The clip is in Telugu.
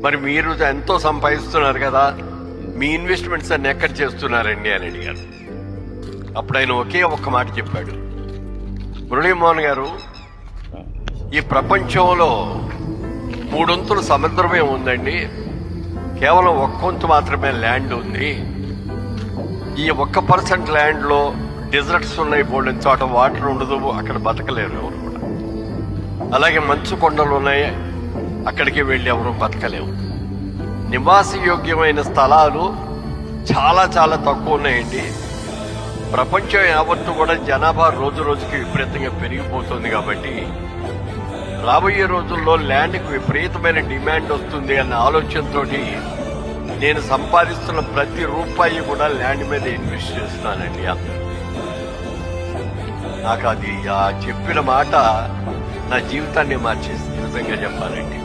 మరి మీరు ఎంతో సంపాదిస్తున్నారు కదా, మీ ఇన్వెస్ట్మెంట్స్ అన్ని ఎక్కడ చేస్తున్నారండి అని అడిగారు. అప్పుడు ఆయన ఒకే ఒక్క మాట చెప్పాడు, మురళీమోహన్ గారు, ఈ ప్రపంచంలో 3 వంతులు సముద్రమే ఉందండి, కేవలం 1 వంతు మాత్రమే ల్యాండ్ ఉంది. ఈ 1% ల్యాండ్లో డెజర్ట్స్ ఉన్నాయి, బోల్డెన్ చోట వాటర్ ఉండదు, అక్కడ బతకలేరు ఎవరు కూడా. అలాగే మంచు కొండలు ఉన్నాయి, అక్కడికి వెళ్ళి ఎవరు బతకలేవు. నివాసయోగ్యమైన స్థలాలు చాలా చాలా తక్కువ ఉన్నాయండి. ప్రపంచం యావత్తు కూడా జనాభా రోజు రోజుకి విపరీతంగా పెరిగిపోతుంది కాబట్టి రాబోయే రోజుల్లో ల్యాండ్కి విపరీతమైన డిమాండ్ వస్తుంది అన్న ఆలోచనతో నేను సంపాదిస్తున్న ప్రతి రూపాయి కూడా ల్యాండ్ మీద ఇన్వెస్ట్ చేస్తున్నానండి. నాకు అది ఆ చెప్పిన మాట నా జీవితాన్ని మార్చేసింది, నిజంగా చెప్పాలండి.